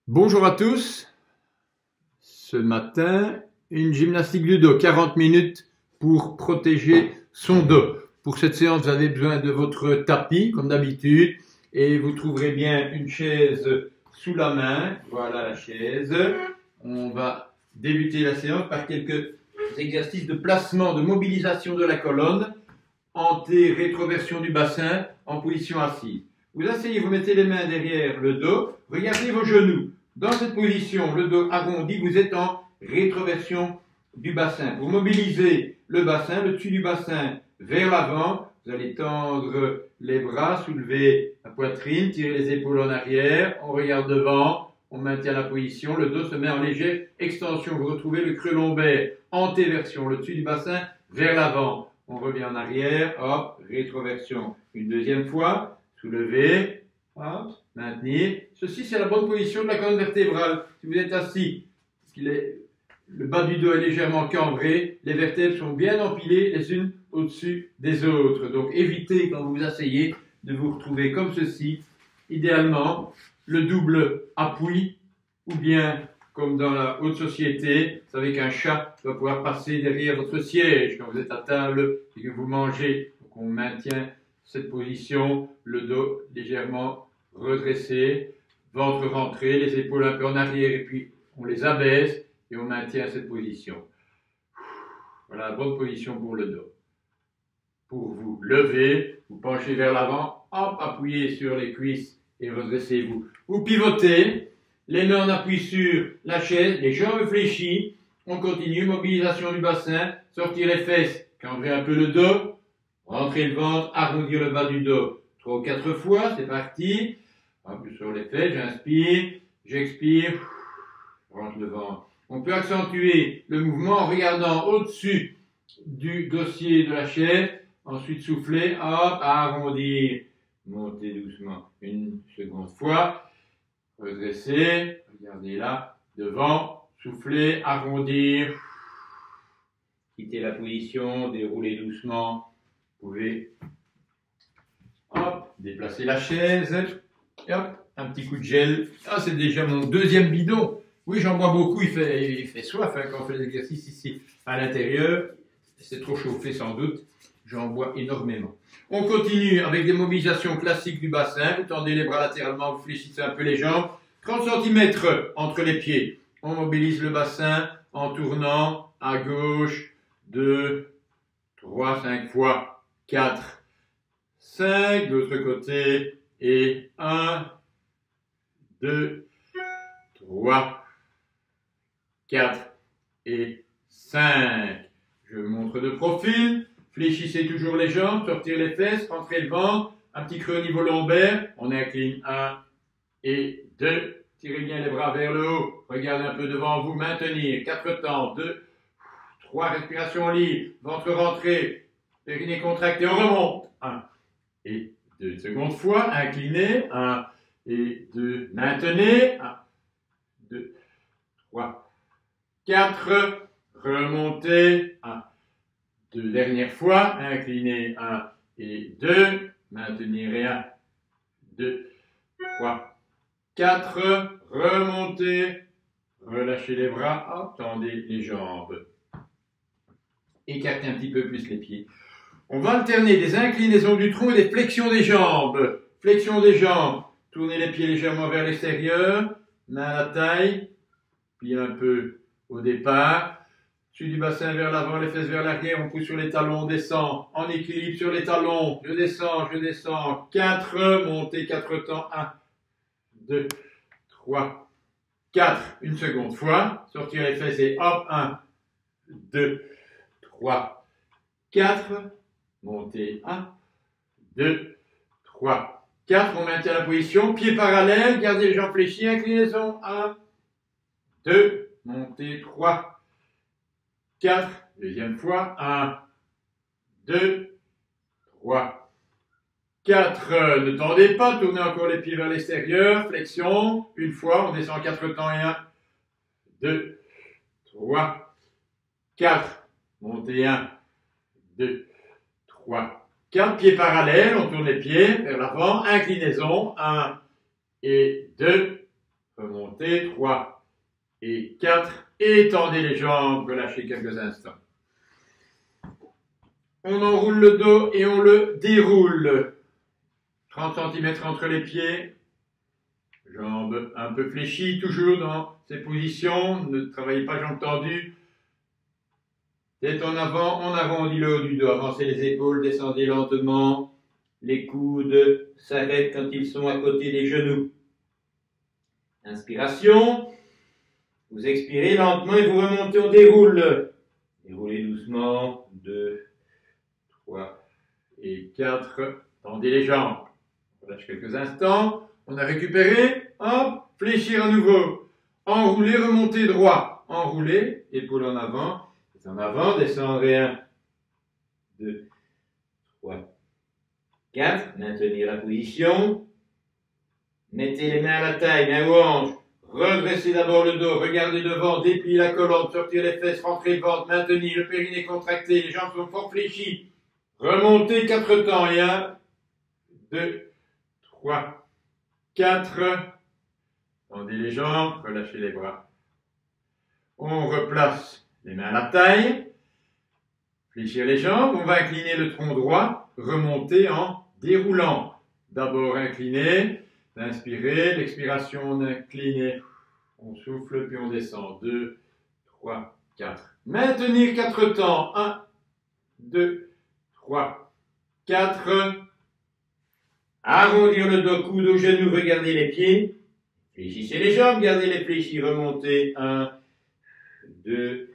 Bonjour à tous. Ce matin, une gymnastique du dos, 40 minutes pour protéger son dos. Pour cette séance, vous avez besoin de votre tapis, comme d'habitude, et vous trouverez bien une chaise sous la main. Voilà la chaise. On va débuter la séance par quelques exercices de placement, de mobilisation de la colonne, anté-rétroversion du bassin en position assise. Vous asseyez, vous mettez les mains derrière le dos, regardez vos genoux. Dans cette position, le dos arrondi, vous êtes en rétroversion du bassin. Pour mobiliser le bassin, le dessus du bassin vers l'avant, vous allez tendre les bras, soulever la poitrine, tirer les épaules en arrière, on regarde devant, on maintient la position, le dos se met en légère extension. Vous retrouvez le creux lombaire, antéversion, le dessus du bassin vers l'avant. On revient en arrière, hop, rétroversion. Une deuxième fois, soulever, hop, maintenir. Ceci, c'est la bonne position de la colonne vertébrale. Si vous êtes assis, le bas du dos est légèrement cambré, les vertèbres sont bien empilées les unes au-dessus des autres. Donc, évitez, quand vous vous asseyez, de vous retrouver comme ceci. Idéalement, le double appui, ou bien, comme dans la haute société, vous savez qu'un chat doit pouvoir passer derrière votre siège quand vous êtes à table et que vous mangez. Donc, on maintient cette position, le dos légèrement redressé, ventre rentré, les épaules un peu en arrière et puis on les abaisse et on maintient cette position. Voilà la bonne position pour le dos. Pour vous lever, vous penchez vers l'avant, hop, appuyez sur les cuisses et redressez-vous. Vous pivotez, les mains en appui sur la chaise, les jambes fléchies, on continue, mobilisation du bassin, sortir les fesses, cambrer un peu le dos, rentrer le ventre, arrondir le bas du dos. 3 ou 4 fois, c'est parti. Un peu sur les fesses, j'inspire, j'expire, je rentre le ventre. On peut accentuer le mouvement en regardant au-dessus du dossier de la chaise. Ensuite, souffler, hop, arrondir, monter doucement une seconde fois. Redresser, regardez là, devant, souffler, arrondir. Quittez la position, déroulez doucement. Vous pouvez, hop, déplacer la chaise. Et hop, un petit coup de gel. Ah, c'est déjà mon deuxième bidon. Oui, j'en bois beaucoup, il fait soif hein, quand on fait les exercices ici à l'intérieur. C'est trop chauffé sans doute. J'en bois énormément. On continue avec des mobilisations classiques du bassin. Vous tendez les bras latéralement, vous fléchissez un peu les jambes. 30 cm entre les pieds. On mobilise le bassin en tournant à gauche 2, 3, 5 fois, 4, 5. De l'autre côté. Et 1, 2, 3, 4 et 5. Je montre de profil. Fléchissez toujours les jambes, sortir les fesses, rentrer le ventre. Un petit creux au niveau lombaire. On incline 1 et 2. Tirez bien les bras vers le haut. Regardez un peu devant vous. Maintenir. 4 temps. 2, 3. Respiration libre. Ventre rentré. Périnée contracté. On remonte. 1 et 2. Seconde fois. Inclinez. 1 et 2. Maintenez. 1, 2, 3, 4. Remontez. 1, 2. Dernière fois. Inclinez. 1 et 2. Maintenir et 1, 2, 3, 4. Remontez. Relâchez les bras. Tendez les jambes. Écartez un petit peu plus les pieds. On va alterner des inclinaisons du tronc et des flexions des jambes. Flexion des jambes. Tournez les pieds légèrement vers l'extérieur. Main à la taille. Puis un peu au départ. Dessus du bassin vers l'avant, les fesses vers l'arrière. On pousse sur les talons, on descend. En équilibre sur les talons. Je descends, je descends. 4. Montez 4 temps. 1, 2, 3, 4. Une seconde fois. Sortir les fesses et hop. 1, 2, 3, 4. Montez 1, 2, 3, 4. On maintient la position. Pieds parallèles. Gardez les jambes fléchies. Inclinaison. 1, 2. Montez 3, 4. Deuxième fois. 1, 2, 3, 4. Ne tendez pas. Tournez encore les pieds vers l'extérieur. Flexion. Une fois. On descend 4 temps et 1, 2, 3, 4. Montez 1, 2, 3, 4. Pieds parallèles. On tourne les pieds vers l'avant. Inclinaison. 1 et 2. remontez, 3 et 4, étendez les jambes, relâchez quelques instants. On enroule le dos et on le déroule. 30 cm entre les pieds, jambes un peu fléchies, toujours dans ces positions, ne travaillez pas jambes tendues. Tête en avant, on arrondit le haut du dos, avancez les épaules, descendez lentement. Les coudes s'arrêtent quand ils sont à côté des genoux. Inspiration, vous expirez lentement et vous remontez, on déroule. Déroulez doucement, 2, 3 et 4. Tendez les jambes. On relâche quelques instants. On a récupéré. Hop, fléchir à nouveau. Enrouler, remonter droit. Enrouler, épaule en avant. En avant, descendez 1, 2, 3, 4. Maintenir la position. Mettez les mains à la taille, mains aux hanches. Redressez d'abord le dos, regardez devant, dépliez la colonne, sortir les fesses, rentrez le ventre, maintenez le périnée contracté, les jambes sont fort fléchies. Remontez 4 temps et 1, 2, 3, 4. Tendez les jambes, relâchez les bras. On replace les mains à la taille. Fléchir les jambes, on va incliner le tronc droit, remonter en déroulant. D'abord incliner, inspirez, l'expiration on incline, on souffle puis on descend. 2, 3, 4. Maintenir 4 temps. 1, 2, 3, 4. Arrondir le dos, coude au genou, regardez les pieds. Fléchissez les jambes, gardez les fléchis, remontez. 1, 2,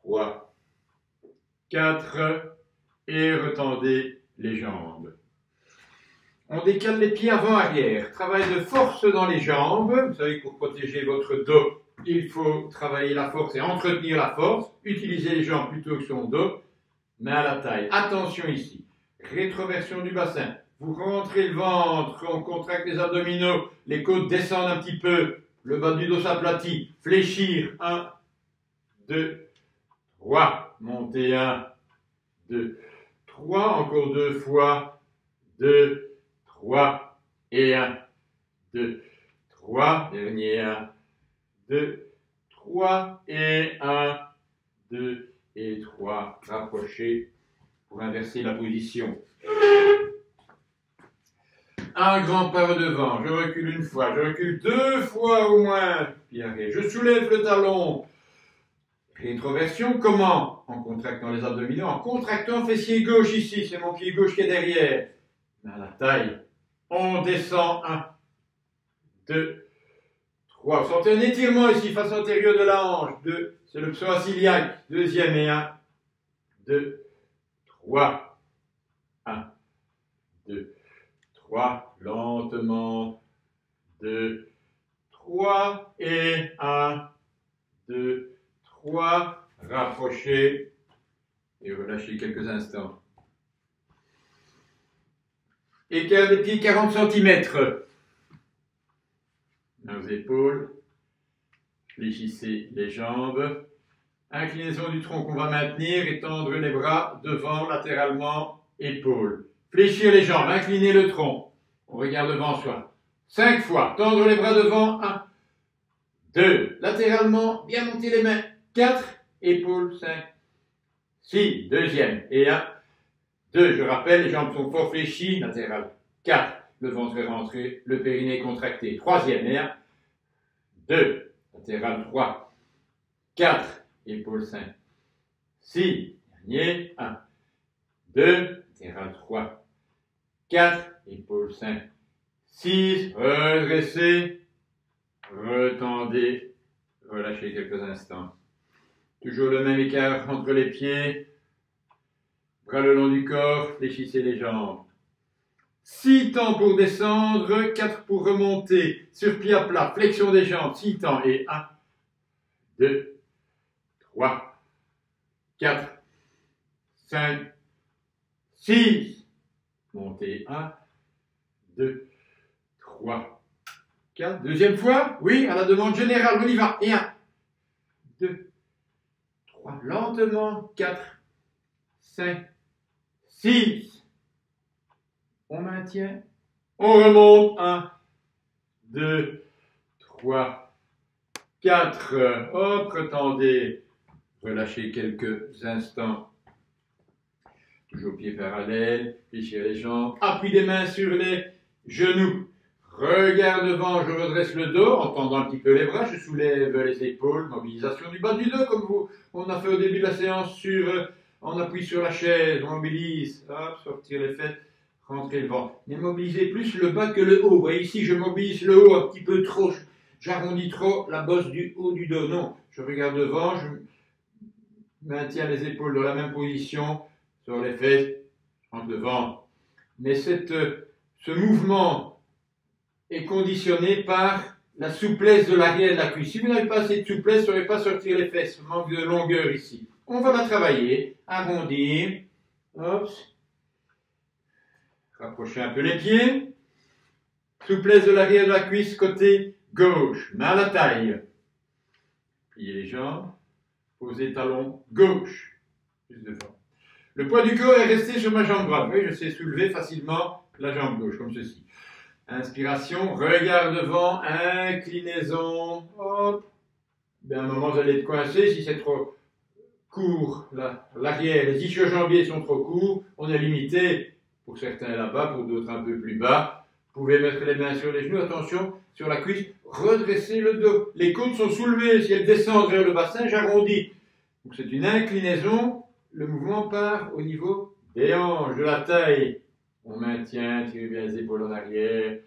3, 4. Et retendez les jambes. On décale les pieds avant-arrière. Travail de force dans les jambes. Vous savez que pour protéger votre dos, il faut travailler la force et entretenir la force. Utilisez les jambes plutôt que son dos. Main à la taille. Attention ici. Rétroversion du bassin. Vous rentrez le ventre, on contracte les abdominaux. Les côtes descendent un petit peu. Le bas du dos s'aplatit. Fléchir. 1, 2, 3. Montez. 1, 2, 3. Encore 2 fois. 2, 3 et 1, 2, 3, dernier 1, 2, 3 et 1, 2 et 3, rapprochez pour inverser la position. Un grand pas devant, je recule une fois, je recule 2 fois au moins, puis arrière. Je soulève le talon. Rétroversion, comment? En contractant les abdominaux, en contractant fessier gauche ici, c'est mon pied gauche qui est derrière. À la taille. On descend 1, 2, 3. Vous sentez un étirement ici, face antérieure de la hanche. 2, c'est le psoas iliaque. Deuxième et 1, 2, 3. 1, 2, 3. Lentement. 2, 3 et 1, 2, 3. Rapprochez et relâchez quelques instants. Écart des pieds 40 cm. Mains aux épaules. Fléchissez les jambes. Inclinaison du tronc qu'on va maintenir. Étendre les bras devant, latéralement, épaules. Fléchir les jambes. Incliner le tronc. On regarde devant soi. 5 fois. Tendre les bras devant. 1, 2. Latéralement. Bien monter les mains. 4. Épaules. 5. 6. Deuxième. Et 1. 2, je rappelle, les jambes sont fort fléchies, latéral. 4, le ventre est rentré, le périnée contracté. Troisième, et 1, 2, latéral 3, 4, épaule 5, 6, dernier, 1, 2, latéral 3, 4, épaule 5, 6, redressez, retendez, relâchez quelques instants. Toujours le même écart entre les pieds. Bras le long du corps, fléchissez les jambes. 6 temps pour descendre, 4 pour remonter. Sur pied à plat, flexion des jambes, 6 temps. Et 1, 2, 3, 4, 5, 6. Montez. 1, 2, 3, 4. Deuxième fois, oui, à la demande générale, on y va. Et 1, 2, 3. Lentement, 4, 5, 6. On maintient. On remonte. 1, 2, 3, 4. Hop, retendez. Relâchez quelques instants. Toujours pieds parallèles. Fléchir les jambes. Appui des mains sur les genoux. Regard devant, je redresse le dos en tendant un petit peu les bras. Je soulève les épaules. Mobilisation du bas du dos comme on a fait au début de la séance on appuie sur la chaise. On mobilise. Hop, sortir les fesses. Rentrer le ventre. Mais mobilisez plus le bas que le haut. Vous voyez ici, je mobilise le haut un petit peu trop. J'arrondis trop la bosse du haut du dos. Non, je regarde devant, je maintiens les épaules dans la même position, sur les fesses, je rentre le ventre. Mais ce mouvement est conditionné par la souplesse de l'arrière de la cuisse. Si vous n'avez pas assez de souplesse, vous ne saurez pas sortir les fesses. Manque de longueur ici. On va la travailler. Arrondir. Hop. Rapprochez un peu les pieds. Souplesse de l'arrière de la cuisse côté gauche. Main à la taille. Pliez les jambes. Posez talon gauche. Plus devant. Le poids du corps est resté sur ma jambe droite. Oui, je sais soulever facilement la jambe gauche, comme ceci. Inspiration, regard devant, inclinaison. Hop. Bien, à un moment, vous allez être coincé. Si c'est trop court, l'arrière, les ischio-jambiers sont trop courts, on est limité. Pour certains là-bas, pour d'autres un peu plus bas. Vous pouvez mettre les mains sur les genoux, attention, sur la cuisse, redressez le dos. Les côtes sont soulevées, si elles descendent vers le bassin, j'arrondis. Donc c'est une inclinaison, le mouvement part au niveau des hanches, de la taille. On maintient, tirez bien les épaules en arrière.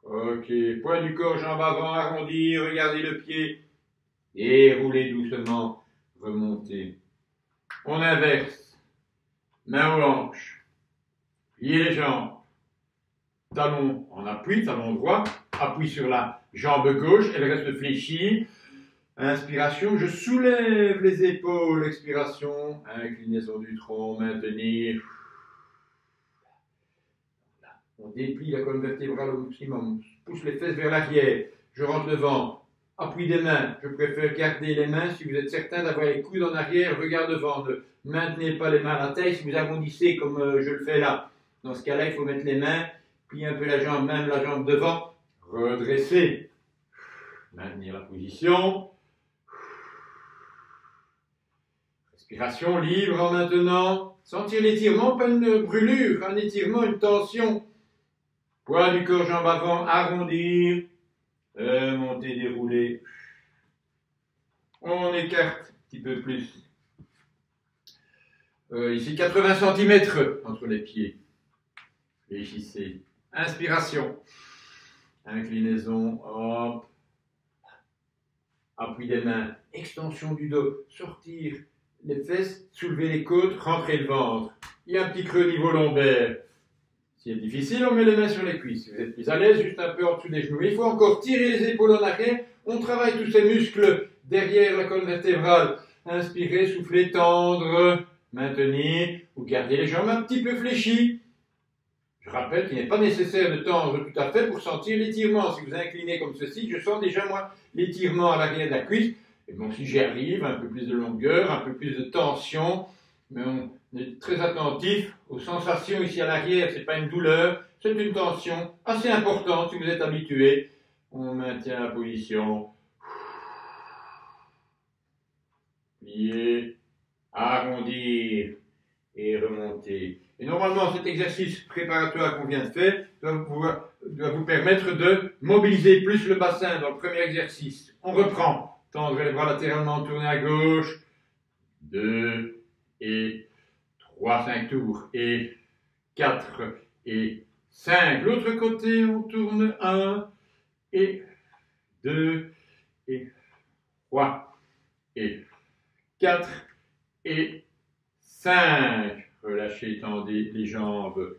Ok, poids du corps, jambes avant, arrondi, regardez le pied. Et roulez doucement, remontez. On inverse. Main aux hanches. Pliez les jambes. Talon en appui, talon droit. Appui sur la jambe gauche. Elle reste fléchie. Inspiration, je soulève les épaules. Expiration, inclinaison du tronc, maintenir. On déplie la colonne vertébrale au maximum. Je pousse les fesses vers l'arrière. Je rentre le ventre. Appui des mains, je préfère garder les mains si vous êtes certain d'avoir les coudes en arrière, regard devant. Ne maintenez pas les mains à la taille si vous arrondissez comme je le fais là. Dans ce cas-là, il faut mettre les mains, plier un peu la jambe, même la jambe devant, redresser. Maintenir la position. Respiration libre en maintenant. Sentir l'étirement, pas une brûlure, un étirement, une tension. Poids du corps, jambe avant, arrondir. Monter, dérouler. On écarte un petit peu plus. Ici, 80 cm entre les pieds. Fléchissez. Inspiration. Inclinaison. Hop. Appui des mains. Extension du dos. Sortir les fesses. Soulever les côtes. Rentrer le ventre. Il y a un petit creux au niveau lombaire. Si c'est difficile, on met les mains sur les cuisses. Si vous êtes plus à l'aise, juste un peu en dessous des genoux. Il faut encore tirer les épaules en arrière. On travaille tous ces muscles derrière la colonne vertébrale. Inspirez, soufflez, tendre, maintenir. Vous gardez les jambes un petit peu fléchies. Je rappelle qu'il n'est pas nécessaire de tendre tout à fait pour sentir l'étirement. Si vous inclinez comme ceci, je sens déjà moi l'étirement à l'arrière de la cuisse. Et bon, si j'y arrive, un peu plus de longueur, un peu plus de tension. Mais on est très attentif aux sensations ici à l'arrière. Ce n'est pas une douleur, c'est une tension assez importante si vous êtes habitué. On maintient la position. Plier, arrondir et remonter. Et normalement, cet exercice préparatoire qu'on vient de faire doit vous permettre de mobiliser plus le bassin dans le premier exercice. On reprend. Tendre les bras latéralement, tourner à gauche. 2 et 3, 5 tours. Et 4 et 5. L'autre côté, on tourne 1 et 2 et 3 et 4 et 5. Relâchez, tendez les jambes.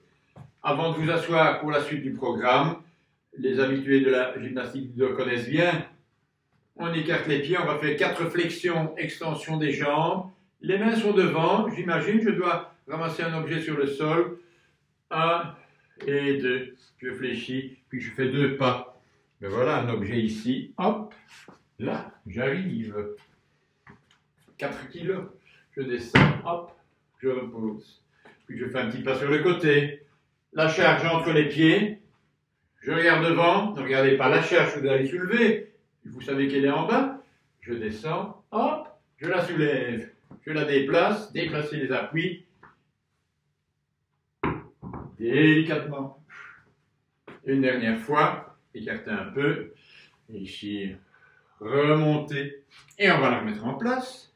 Avant de vous asseoir pour la suite du programme, les habitués de la gymnastique le connaissent bien. On écarte les pieds, on va faire 4 flexions, extension des jambes. Les mains sont devant, j'imagine, je dois ramasser un objet sur le sol. 1 et 2, je fléchis, puis je fais 2 pas. Mais voilà un objet ici, hop, là, j'arrive. 4 kilos, je descends, hop, je repose. Puis je fais un petit pas sur le côté. La charge entre les pieds, Je regarde devant, ne regardez pas la charge que vous allez soulever, vous savez qu'elle est en bas, je descends, hop, je la soulève, je la déplace, déplacer les appuis, délicatement. Une dernière fois, écarter un peu, et ici, remonter, et on va la remettre en place.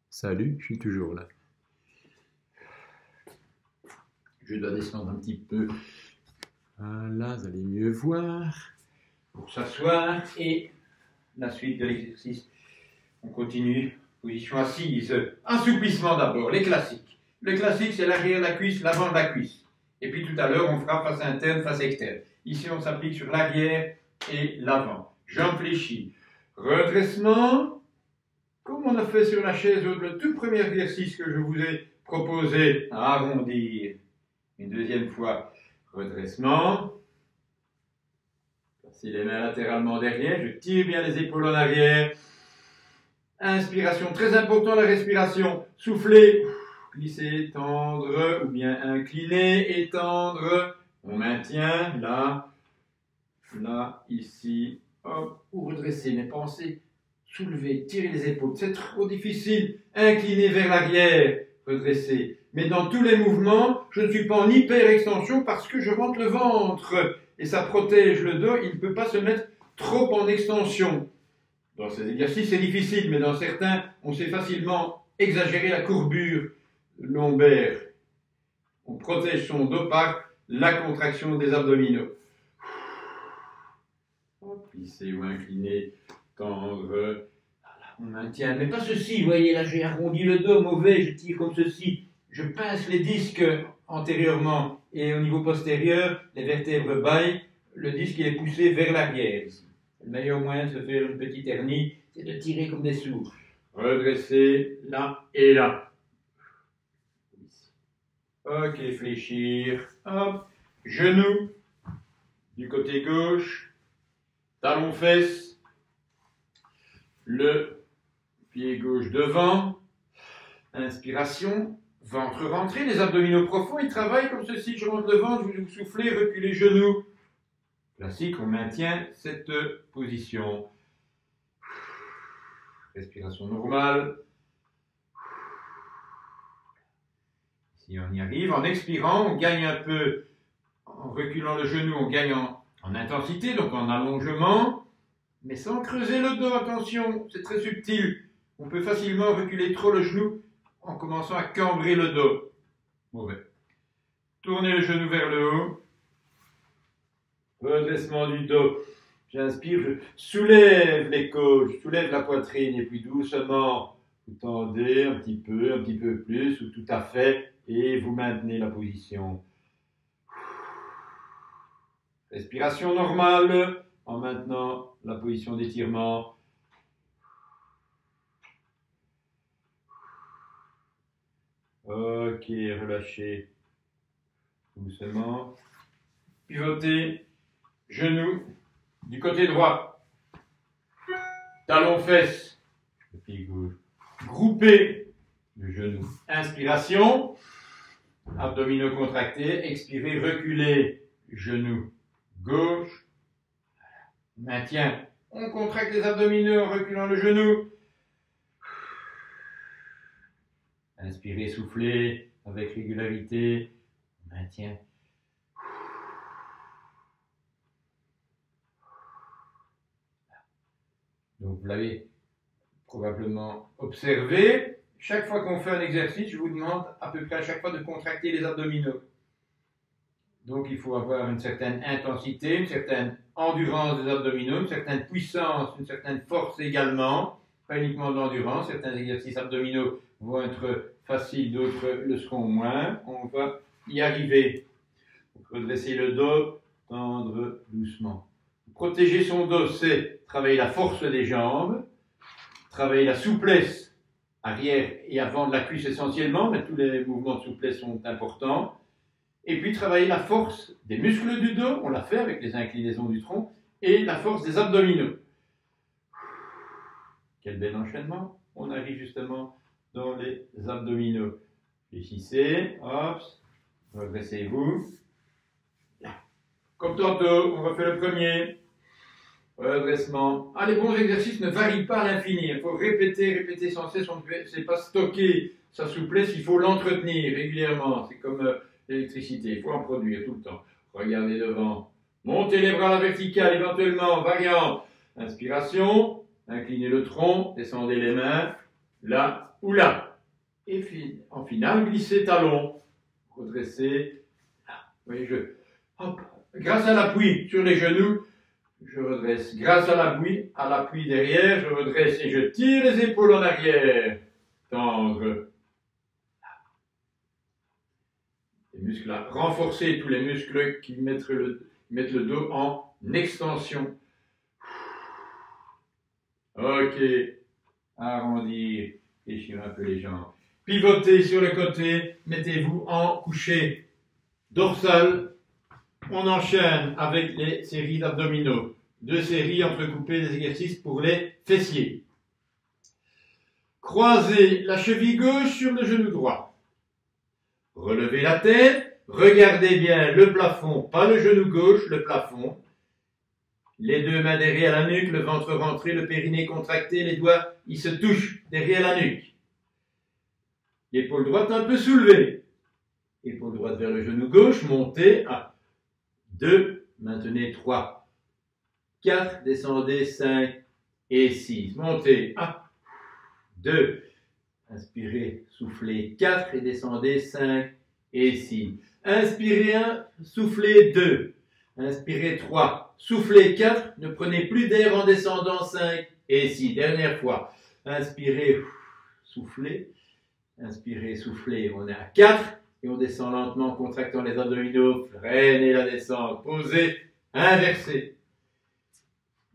Salut, je suis toujours là. Je dois descendre un petit peu. Voilà, vous allez mieux voir. Pour s'asseoir et la suite de l'exercice. On continue. Position assise. Assouplissement d'abord, les classiques. Le classique, c'est l'arrière de la cuisse, l'avant de la cuisse. Et puis tout à l'heure, on fera face interne, face externe. Ici, on s'applique sur l'arrière et l'avant. Jambes fléchies. Redressement. Comme on a fait sur la chaise, le tout premier exercice que je vous ai proposé, arrondir. Une deuxième fois, redressement. Passez les mains latéralement derrière. Je tire bien les épaules en arrière. Inspiration, très important la respiration. Soufflez, glisser, tendre, ou bien incliner, étendre. On maintient, là, là, ici, hop, ou redresser. Mais pensez, soulever, tirer les épaules. C'est trop difficile. Incliner vers l'arrière, redresser. Mais dans tous les mouvements, je ne suis pas en hyper-extension parce que je rentre le ventre. Et ça protège le dos, il ne peut pas se mettre trop en extension. Dans ces exercices, c'est difficile, mais dans certains, on sait facilement exagérer la courbure lombaire. On protège son dos par la contraction des abdominaux. Plisser ou incliner, tendre. Voilà, on maintient. Mais pas ceci, vous voyez, là j'ai arrondi le dos, mauvais, je tire comme ceci. Je pince les disques antérieurement et au niveau postérieur, les vertèbres baillent, le disque il est poussé vers l'arrière. Le meilleur moyen de se faire une petite hernie, c'est de tirer comme des sourds. Redresser là et là. Ok, fléchir. Hop. Genou du côté gauche. Talon fesse. Le pied gauche devant. Inspiration. Ventre rentré, les abdominaux profonds, ils travaillent comme ceci. Je rentre le ventre, vous soufflez, reculez genoux. Classique, on maintient cette position. Respiration normale. Si on y arrive, en expirant, on gagne un peu, en reculant le genou, on gagne en intensité, donc en allongement, mais sans creuser le dos, attention, c'est très subtil. On peut facilement reculer trop le genou en commençant à cambrer le dos. Mauvais. Tournez le genou vers le haut. Redressement du dos. J'inspire, je soulève les côtes, je soulève la poitrine et puis doucement, vous tendez un petit peu plus, ou tout à fait, et vous maintenez la position. Respiration normale en maintenant la position d'étirement. Ok, relâchez doucement. Pivotez, genou du côté droit. Talon fesse, le pied gauche. Groupez le genou. Inspiration, abdominaux contractés. Expirez, reculez, genou gauche. Maintien. On contracte les abdominaux en reculant le genou. Inspirez, soufflez avec régularité. Maintien. Donc vous l'avez probablement observé. Chaque fois qu'on fait un exercice, je vous demande à peu près à chaque fois de contracter les abdominaux. Donc il faut avoir une certaine intensité, une certaine endurance des abdominaux, une certaine puissance, une certaine force également. Pas uniquement de l'endurance, certains exercices abdominaux vont être faciles, d'autres le seront moins. On va y arriver. Donc, redresser le dos, tendre doucement. Protéger son dos, c'est travailler la force des jambes, travailler la souplesse arrière et avant de la cuisse essentiellement, mais tous les mouvements de souplesse sont importants. Et puis travailler la force des muscles du dos, on l'a fait avec les inclinaisons du tronc, et la force des abdominaux. Quel bel enchaînement. On arrive justement dans les abdominaux. Réfléchissez, hop, redressez-vous. Comme tantôt, on refait le premier. Redressement. Ah, les bons exercices ne varient pas à l'infini. Il faut répéter, répéter sans cesse. On ne sait pas stocker sa souplesse, il faut l'entretenir régulièrement. C'est comme l'électricité, il faut en produire tout le temps. Regardez devant. Montez les bras à la verticale, éventuellement, variant. Inspiration, inclinez le tronc, descendez les mains, là ou là. Et en finale, glissez talon. Redressez. Là. Oui, hop. Grâce à l'appui sur les genoux, je redresse. Grâce à l'appui derrière, je redresse et je tire les épaules en arrière. Tendre. Les muscles là. Renforcer tous les muscles qui mettent le dos en extension. Ok. Arrondir. Fléchir un peu les jambes. Pivotez sur le côté. Mettez-vous en couché dorsal. On enchaîne avec les séries d'abdominaux. 2 séries entrecoupées des exercices pour les fessiers. Croisez la cheville gauche sur le genou droit. Relevez la tête. Regardez bien le plafond, pas le genou gauche, le plafond. Les 2 mains derrière la nuque, le ventre rentré, le périnée contracté, les doigts, ils se touchent derrière la nuque. L'épaule droite un peu soulevée. Épaule droite vers le genou gauche, montez. 1, 2, maintenez 3, 4, descendez 5 et 6. Montez 1, 2, inspirez, soufflez 4 et descendez 5 et 6. Inspirez 1, soufflez 2, inspirez 3, soufflez 4, ne prenez plus d'air en descendant 5 et 6. Dernière fois, inspirez, soufflez, inspirez, soufflez, on est à 4. Et on descend lentement en contractant les abdominaux, freinez la descente, posez, inversez.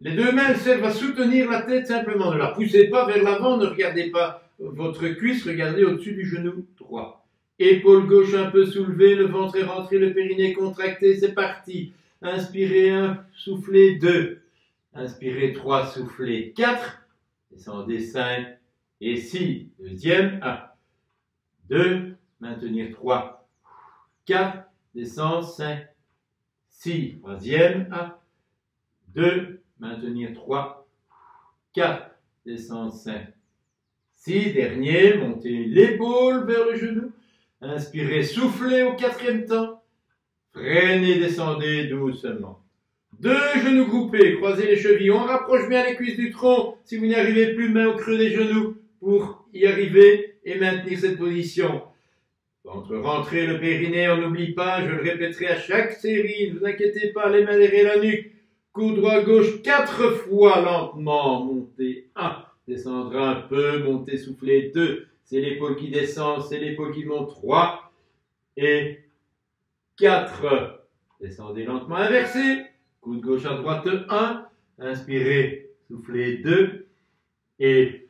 Les 2 mains servent à soutenir la tête simplement, ne la poussez pas vers l'avant, ne regardez pas votre cuisse, regardez au-dessus du genou droit. Épaule gauche un peu soulevée, le ventre est rentré, le périnée contracté, c'est parti. Inspirez 1, soufflez 2. Inspirez 3, soufflez 4. Descendez 5 et 6. Deuxième, 1, 2, maintenir 3, 4, descend 5, 6. Troisième, 1, 2, maintenir 3, 4, descend 5, 6. Dernier, montez l'épaule vers le genou. Inspirez, soufflez au 4e temps. Freinez, descendez doucement. 2 genoux groupés, croisez les chevilles. On rapproche bien les cuisses du tronc. Si vous n'y arrivez plus, main au creux des genoux pour y arriver et maintenir cette position. Ventre rentré, le périnée, on n'oublie pas, je le répéterai à chaque série, ne vous inquiétez pas, les mains derrière la nuque. Coup droit gauche 4 fois lentement. Montez 1, descendre un peu, montez, soufflez 2. C'est l'épaule qui descend, c'est l'épaule qui monte 3 et 4. Descendez lentement, inversez. Coup de gauche à droite 1. Inspirez, soufflez 2 et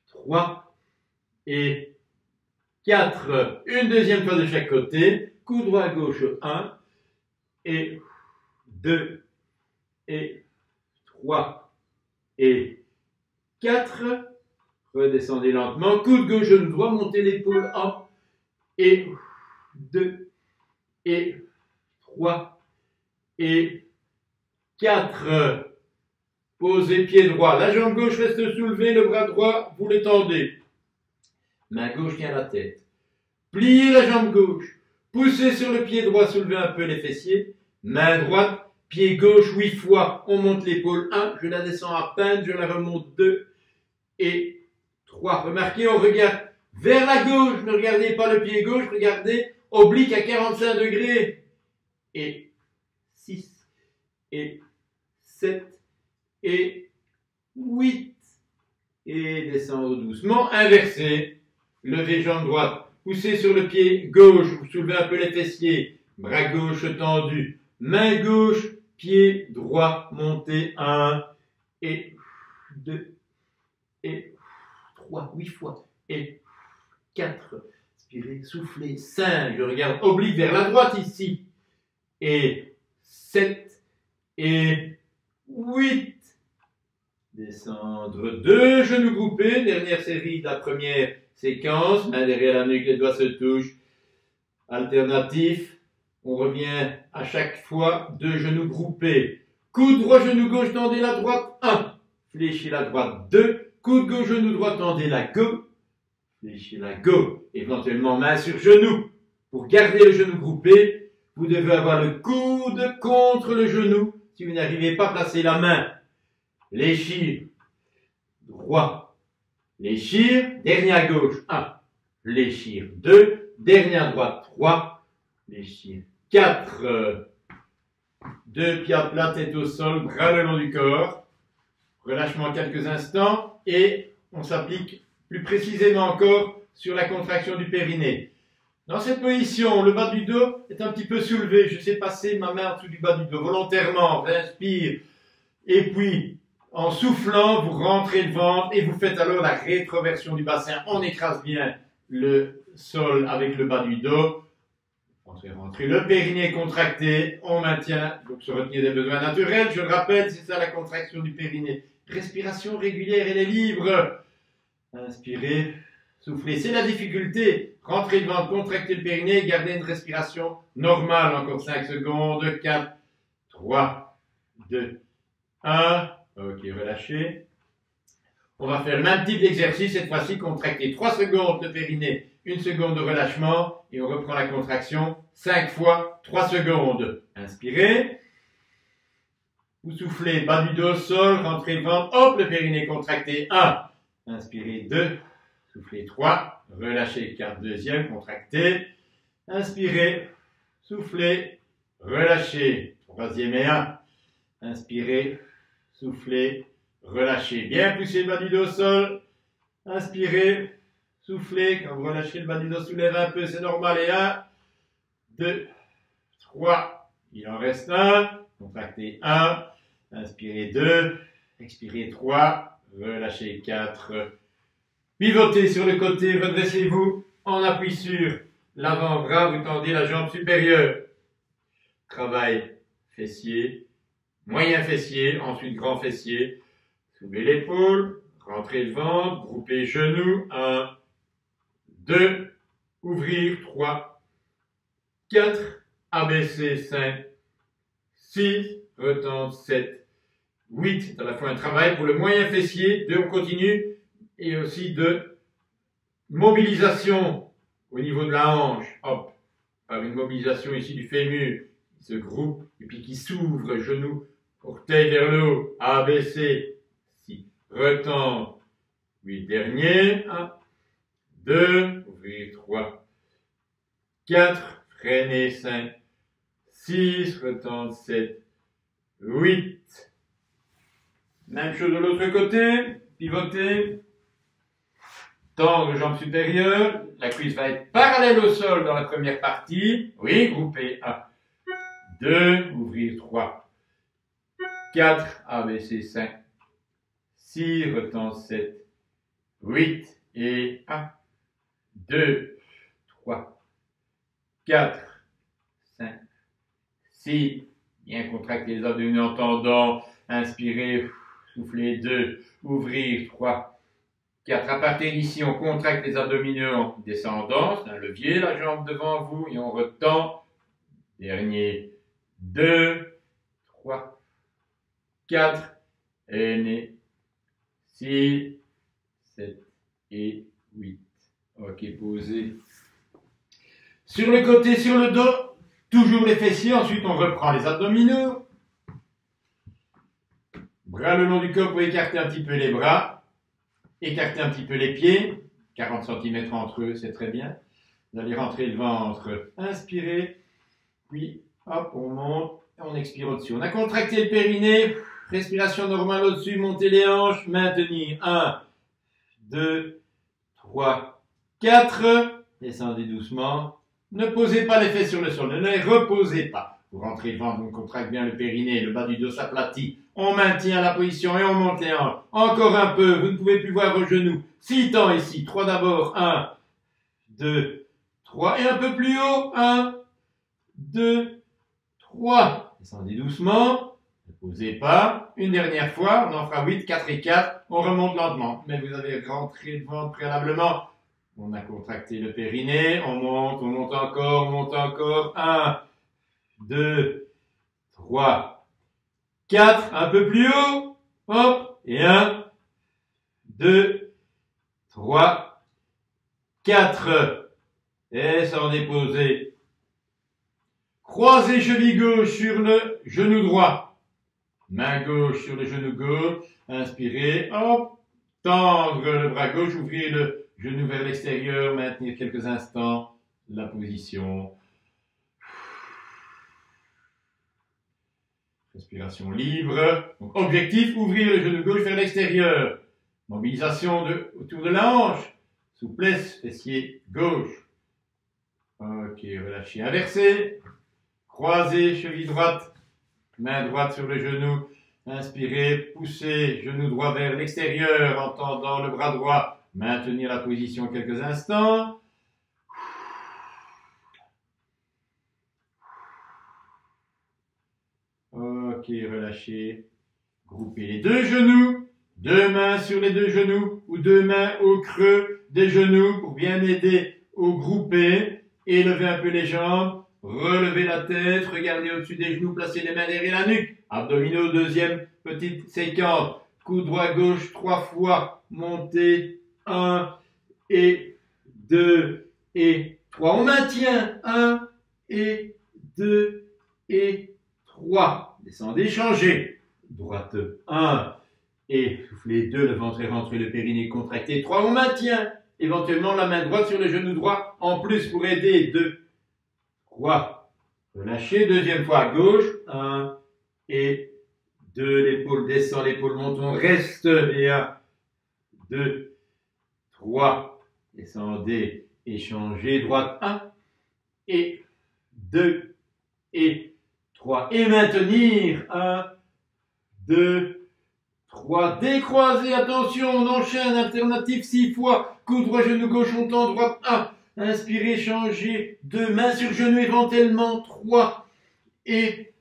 3 et 4. Une deuxième fois de chaque côté. Coup droit à gauche 1 et 2 et 3 et 4. Redescendez lentement. Coup de gauche, genou droit. Montez l'épaule 1 et 2 et 3 et 4. Posez pied droit. La jambe gauche reste soulevée. Le bras droit, vous l'étendez. Main gauche tient la tête. Pliez la jambe gauche. Poussez sur le pied droit. Soulevez un peu les fessiers. Main droite. Pied gauche 8 fois. On monte l'épaule 1. Je la descends à peine. Je la remonte 2 et 3. Remarquez, on regarde vers la gauche. Ne regardez pas le pied gauche. Regardez oblique à 45 degrés. Et 6 et 7 et 8. Et descendre doucement. Inversez. Levez jambe droite. Poussez sur le pied gauche. Vous soulevez un peu les fessiers. Bras gauche tendu. Main gauche. Pied droit. Montez 1 et 2 et 3. 8 fois. Et 4. Inspirez. Soufflez. 5. Je regarde oblique vers la droite ici. Et 7 et 8. Descendre 2 genoux groupés. Dernière série de la première séquence. Main derrière la nuque, les doigts se touchent. Alternatif, on revient à chaque fois 2 genoux groupés. Coude droit, genou gauche, tendez la droite, 1. Fléchis la droite, 2. Coude gauche, genou droit, tendez la gauche. Fléchis la gauche. Éventuellement, main sur genou. Pour garder le genou groupé, vous devez avoir le coude contre le genou. Si vous n'arrivez pas, placez la main. Fléchir droit. Fléchir, dernier à gauche, 1. Fléchir, 2. Dernier à droite, 3. Fléchir, 4. 2 pieds à plat, tête au sol, bras le long du corps. Relâchement quelques instants et on s'applique plus précisément encore sur la contraction du périnée. Dans cette position, le bas du dos est un petit peu soulevé. Je sais passer ma main en dessous du bas du dos volontairement. J'inspire et puis en soufflant, vous rentrez le ventre et vous faites alors la rétroversion du bassin. On écrase bien le sol avec le bas du dos. Rentrez le périnée contracté, on maintient, donc se retenir des besoins naturels, je le rappelle, c'est ça la contraction du périnée. Respiration régulière, elle est libre. Inspirez, soufflez, c'est la difficulté. Rentrez le ventre, contractez le périnée, gardez une respiration normale, encore 5 secondes, 4, 3, 2, 1, ok, relâchez. On va faire le même type d'exercice, cette fois-ci contracter 3 secondes le périnée, 1 seconde de relâchement et on reprend la contraction 5 fois 3 secondes. Inspirez. Vous soufflez, bas du dos, sol, rentrez le ventre, hop, le périnée contracté, 1. Inspirez, 2. Soufflez, 3. Relâchez, 4. Deuxième, contractez. Inspirez, soufflez, relâchez. Troisième et 1. Inspirez, soufflez, relâchez. Bien poussez le bas du dos au sol. Inspirez, soufflez. Quand vous relâchez le bas du dos, soulève un peu, c'est normal. Et 1, 2, 3. Il en reste 1. Contractez 1. Inspirez 2. Expirez 3. Relâchez 4. Pivotez sur le côté. Redressez-vous. On appuie sur l'avant-bras. Vous tendez la jambe supérieure. Travail fessier. Moyen fessier. Ensuite grand fessier. Soulevez l'épaule. Rentrez le ventre. Groupez genoux. 1, 2. Ouvrir. 3, 4. Abaisser. 5, 6. Retente. 7. 8, c'est à la fois un travail pour le moyen fessier, 2, on continue, et aussi de mobilisation au niveau de la hanche, hop, par une mobilisation ici du fémur, qui se groupe, et puis qui s'ouvre, genou, orteil vers le haut, abaissé, 6, retente, 8, dernier, 1, 2, ouvrir, 3, 4, freiner, 5, 6, retente, 7, 8, même chose de l'autre côté, pivoter, tendre jambe supérieure, la cuisse va être parallèle au sol dans la première partie, oui, grouper 1, 2, ouvrir 3, 4, abaisser 5, 6, retente 7, 8, et 1, 2, 3, 4, 5, 6, bien contracter les abdominaux en tendant, inspirez, soufflez 2, ouvrir 3, 4. À partir d'ici, on contracte les abdominaux en descendant, c'est un levier, la jambe devant vous, et on retend. Dernier, 2, 3, 4, et 6, 7 et 8. Ok, posez. Sur le côté, sur le dos, toujours les fessiers, ensuite on reprend les abdominaux. Bras le long du corps pour écarter un petit peu les bras, écarter un petit peu les pieds, 40 cm entre eux, c'est très bien. Vous allez rentrer le ventre, inspirez, puis hop, on monte, et on expire au-dessus. On a contracté le périnée, respiration normale au-dessus, montez les hanches, maintenir, 1, 2, 3, 4, descendez doucement, ne posez pas les fesses sur le sol, ne les reposez pas. Vous rentrez le ventre, on contracte bien le périnée, le bas du dos s'aplatit. On maintient la position et on monte les hanches. Encore un peu, vous ne pouvez plus voir vos genoux. 6 temps ici, 3 d'abord, 1, 2, 3, et un peu plus haut, 1, 2, 3. Descendez doucement, ne posez pas. Une dernière fois, on en fera 8, 4 et 4, on remonte lentement. Mais vous avez rentré le ventre préalablement. On a contracté le périnée, on monte encore. 1, 2, 3, 4, un peu plus haut. Hop, et 1, 2, 3, 4. Et sans déposer. Croisez cheville gauche sur le genou droit. Main gauche sur le genou gauche. Inspirez, hop. Tendre le bras gauche, ouvrir le genou vers l'extérieur, maintenir quelques instants la position. Respiration libre. Donc, objectif, ouvrir le genou gauche vers l'extérieur. Mobilisation autour de la hanche. Souplesse, fessier gauche. Ok, relâchez, inversez. Croisez, cheville droite. Main droite sur le genou. Inspirez, poussez, genou droit vers l'extérieur en tendant le bras droit. Maintenir la position quelques instants. Ok, relâchez. Groupez les deux genoux. Deux mains sur les deux genoux ou deux mains au creux des genoux pour bien aider au groupé. Élevez un peu les jambes. Relevez la tête. Regardez au-dessus des genoux. Placez les mains derrière la nuque. Abdominaux, deuxième petite séquence. Coude droit gauche 3 fois. Montez. 1 et 2 et 3. On maintient. 1 et 2 et 3. Descendez, changez. Droite 1 et soufflez 2. Le ventre est rentré, le périnée contracté. 3. On maintient. Éventuellement la main droite sur le genou droit en plus pour aider. 2, 3. Relâchez. Deuxième fois à gauche. 1 et 2, l'épaule descend, l'épaule monte, on reste, et 1, 2, 3, descendez, échangez, droite, 1, et 2, et 3, et maintenir, 1, 2, 3, décroisez, attention, on enchaîne, alternative 6 fois, coude droit, genou gauche, on tend, droite, 1, inspirez, changez, 2, main sur genou, éventuellement, 3, et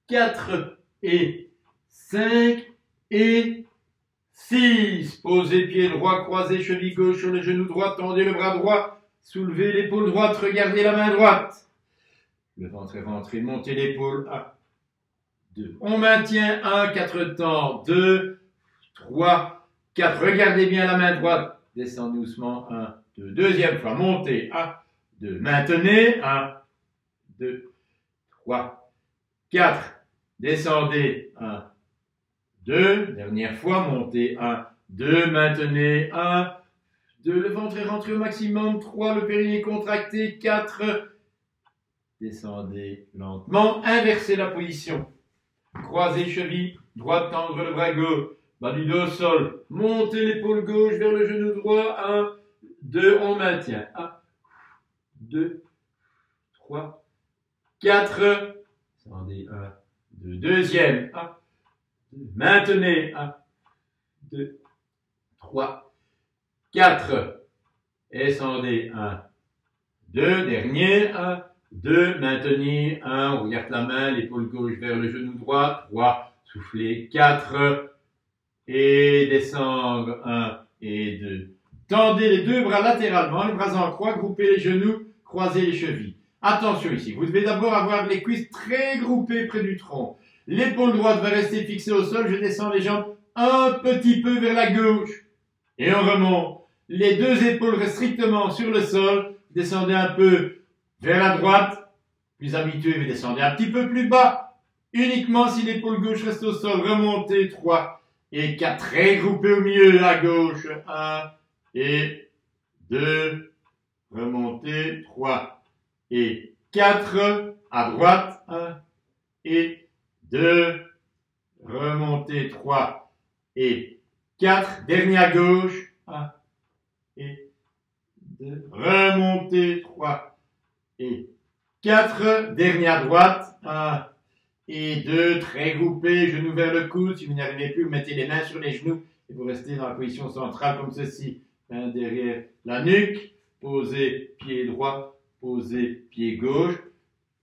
4 et 5 et 6. Posez pied droit, croisez cheville gauche sur le genou droit, tendez le bras droit, soulevez l'épaule droite, regardez la main droite. Le ventre est rentré, montez l'épaule. 1, 2. On maintient 1, 4 temps. 2, 3, 4. Regardez bien la main droite. Descendez doucement. 1, 2. Deuxième fois, montez. 1, 2. Maintenez. 1, 2, 3, 4. Descendez, 1, 2, dernière fois, montez, 1, 2, maintenez, 1, 2, le ventre est rentré au maximum, 3, le périnée contracté, 4, descendez lentement, inversez la position, croisez cheville, droite, tendre le bras gauche, bas du dos au sol, montez l'épaule gauche vers le genou droit, 1, 2, on maintient, 1, 2, 3, 4, descendez, 1, 2, deuxième, 1, 2, maintenez, 1, 2, 3, 4, descendez, 1, 2, dernier, 1, 2, maintenir, 1, on regarde la main, l'épaule gauche vers le genou droit, 3, soufflez, 4, et descendre, 1 et 2. Tendez les deux bras latéralement, les bras en croix, groupez les genoux, croisez les chevilles. Attention ici, vous devez d'abord avoir les cuisses très groupées près du tronc. L'épaule droite va rester fixée au sol, je descends les jambes un petit peu vers la gauche. Et on remonte. Les deux épaules restent strictement sur le sol, descendez un peu vers la droite, plus habitué, vous descendez un petit peu plus bas. Uniquement si l'épaule gauche reste au sol, remontez 3 et 4, très groupé au milieu, à gauche, 1 et 2, remontez 3 et 4, à droite, 1 et 2, remontez 3 et 4, dernier à gauche, 1 et 2, remontez 3 et 4, dernier à droite, 1 et 2, très groupé, genoux vers le coude, si vous n'y arrivez plus, vous mettez les mains sur les genoux et vous restez dans la position centrale comme ceci, main derrière la nuque, posez pied droit, posez pied gauche,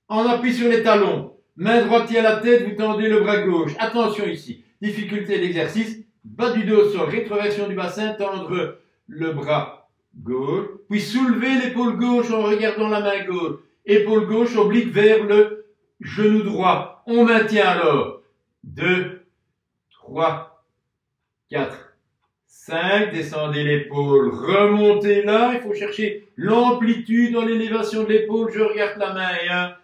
en appui sur les talons, main droite tient la tête, vous tendez le bras gauche, attention ici, difficulté de l'exercice, bas du dos au sol, rétroversion du bassin, tendre le bras gauche, puis soulevez l'épaule gauche en regardant la main gauche. Épaule gauche oblique vers le genou droit. On maintient alors. 2, 3, 4, 5. Descendez l'épaule. Remontez là. Il faut chercher l'amplitude dans l'élévation de l'épaule. Je regarde la main. 1,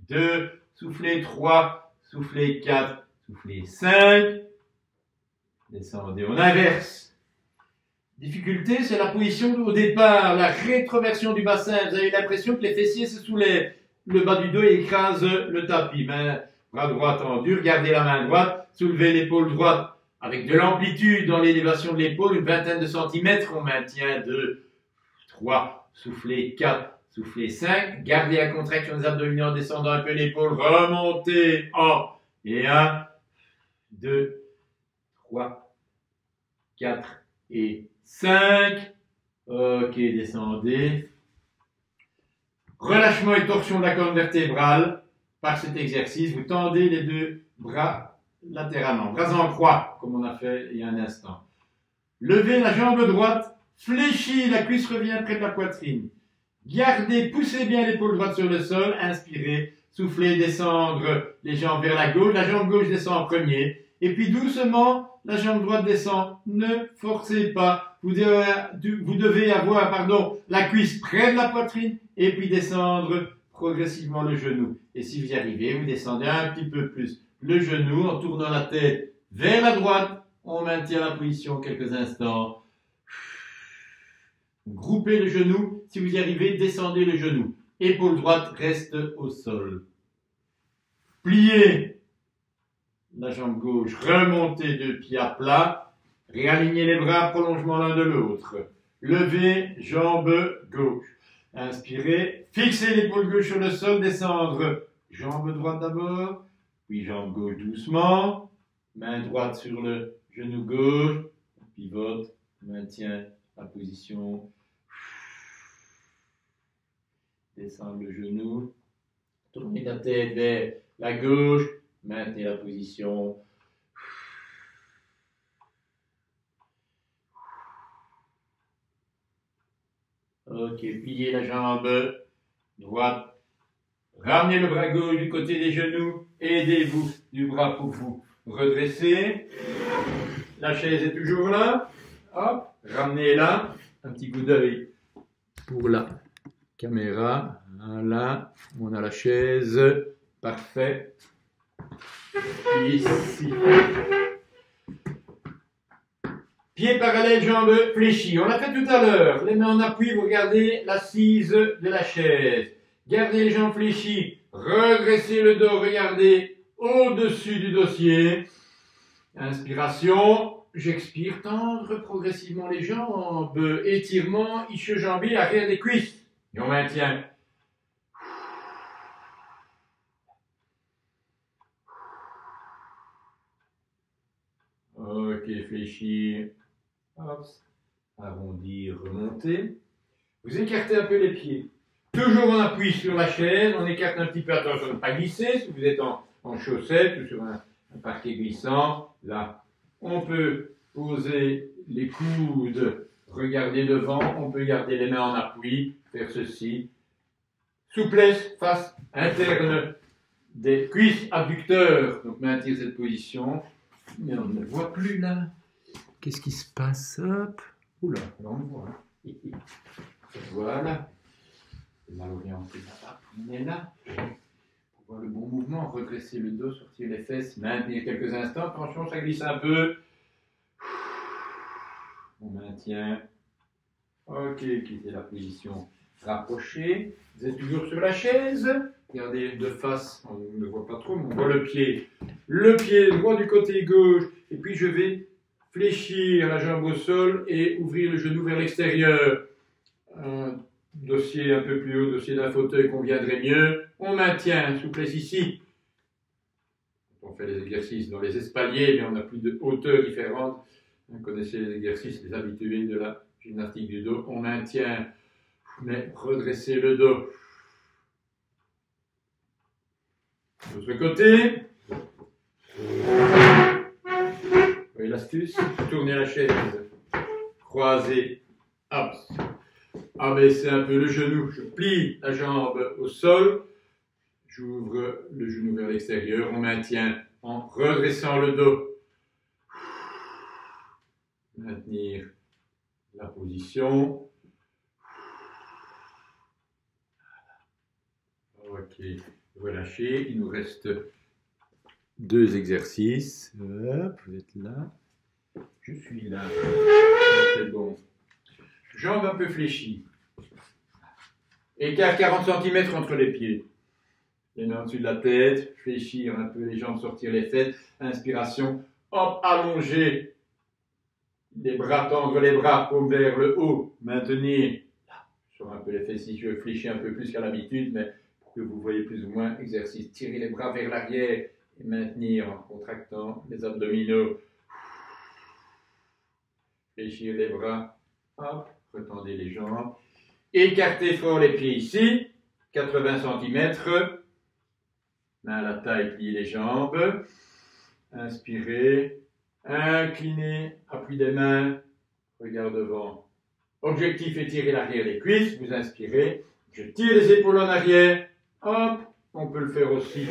2, soufflez 3, soufflez 4, soufflez 5. Descendez. On inverse. Difficulté, c'est la position au départ, la rétroversion du bassin. Vous avez l'impression que les fessiers se soulèvent. Le bas du dos écrase le tapis. Bras droit tendu, regardez la main droite, soulevez l'épaule droite avec de l'amplitude dans l'élévation de l'épaule, une vingtaine de centimètres. On maintient 2, 3, soufflez 4, soufflez 5. Gardez la contraction des abdominaux en descendant un peu l'épaule. Remontez en et 1, 2, 3, 4 et 5. Ok, descendez. Relâchement et torsion de la colonne vertébrale. Par cet exercice, vous tendez les deux bras latéralement. Bras en croix, comme on a fait il y a un instant. Levez la jambe droite, fléchis, la cuisse revient près de la poitrine. Gardez, poussez bien l'épaule droite sur le sol. Inspirez, soufflez, descendre les jambes vers la gauche. La jambe gauche descend en premier. Et puis doucement, la jambe droite descend. Ne forcez pas. Vous devez avoir la cuisse près de la poitrine et puis descendre progressivement le genou. Et si vous y arrivez, vous descendez un petit peu plus le genou en tournant la tête vers la droite. On maintient la position quelques instants. Groupez le genou. Si vous y arrivez, descendez le genou. Épaule droite reste au sol. Pliez la jambe gauche. Remontez deux pieds à plat. Réalignez les bras, prolongement l'un de l'autre. Levez, jambe gauche. Inspirez, fixez l'épaule gauche sur le sol, descendre. Jambe droite d'abord, puis jambe gauche doucement. Main droite sur le genou gauche. Pivote, maintient la position. Descendre le genou. Tournez la tête vers la gauche. Maintenez la position. Ok, pliez la jambe droite. Ramenez le bras gauche du côté des genoux. Aidez-vous du bras pour vous redresser. La chaise est toujours là. Hop, ramenez-la. Un petit coup d'œil pour la caméra. Voilà, on a la chaise. Parfait. Ici. Pieds parallèles, jambes fléchies. On l'a fait tout à l'heure. Les mains en appui, vous regardez l'assise de la chaise. Gardez les jambes fléchies. Redressez le dos, regardez au-dessus du dossier. Inspiration. J'expire, tendre progressivement les jambes. Étirement, ischio-jambier, arrière des cuisses. Et on maintient. Ok, fléchir. Hop. Arrondir, remonter. Vous écartez un peu les pieds. Toujours en appui sur la chaise. On écarte un petit peu, attention de ne pas glisser. Si vous êtes en chaussette ou sur un parquet glissant, là, on peut poser les coudes, regarder devant. On peut garder les mains en appui, faire ceci. Souplesse, face interne des cuisses, abducteurs. Donc maintenir cette position. Mais on ne le voit plus là. Qu'est-ce qui se passe? Hop. Oula, là on le voit. Hein. Voilà. Mal orienté là-bas. On est là. Pour voir le bon mouvement, redresser le dos, sortir les fesses, maintenir quelques instants. Attention, ça glisse un peu. On maintient. Ok, quittez la position rapprochée. Vous êtes toujours sur la chaise. Regardez de face, on ne voit pas trop, mais on voit le pied. Le pied droit du côté gauche. Et puis je vais fléchir la jambe au sol et ouvrir le genou vers l'extérieur. Un dossier un peu plus haut, dossier d'un fauteuil conviendrait mieux. On maintient souplesse ici. On fait les exercices dans les espaliers, mais on n'a plus de hauteur différente. Vous connaissez les exercices, les habitués de la gymnastique du dos. On maintient, mais redressez le dos. De l'autre côté. Vous voyez l'astuce? Tournez la chaise. Croisez Hop. Abaissez un peu le genou, je plie la jambe au sol, j'ouvre le genou vers l'extérieur, on maintient en redressant le dos. Maintenir la position. Ok, relâchez, il nous reste 2 exercices. Hop, vous êtes là. Je suis là. C'est bon. Jambes un peu fléchies. Écart 40 cm entre les pieds. Les mains au-dessus de la tête. Fléchir un peu les jambes, sortir les fesses. Inspiration. Hop, allonger. Les bras, tendre les bras, paume vers le haut. Maintenir. Sur un peu les fesses si je fléchis un peu plus qu'à l'habitude, mais pour que vous voyez plus ou moins exercice. Tirer les bras vers l'arrière et maintenir en contractant les abdominaux. Fléchir les bras. Hop, retendez les jambes. Écartez fort les pieds ici. 80 cm. Main à la taille, pliez les jambes. Inspirez. Inclinez. Appui des mains. Regard devant. Objectif, étirer l'arrière des cuisses. Vous inspirez. Je tire les épaules en arrière. Hop. On peut le faire aussi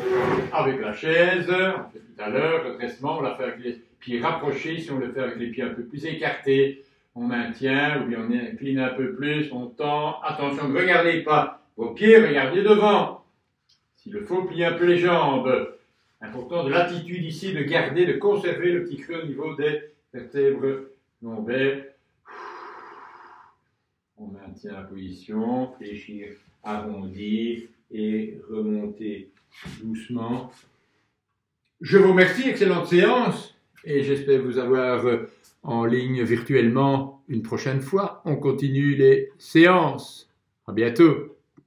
avec la chaise. On fait tout à l'heure. Redressement. On l'a fait avec les pieds rapprochés. Si on le fait avec les pieds un peu plus écartés, on maintient. Ou bien on incline un peu plus. On tend. Attention, ne regardez pas vos pieds. Regardez devant. S'il le faut, plier un peu les jambes. Important de l'attitude ici de garder, de conserver le petit creux au niveau des vertèbres lombaires. On maintient la position, fléchir, arrondir et remonter doucement. Je vous remercie, excellente séance, et j'espère vous avoir en ligne virtuellement une prochaine fois. On continue les séances. À bientôt.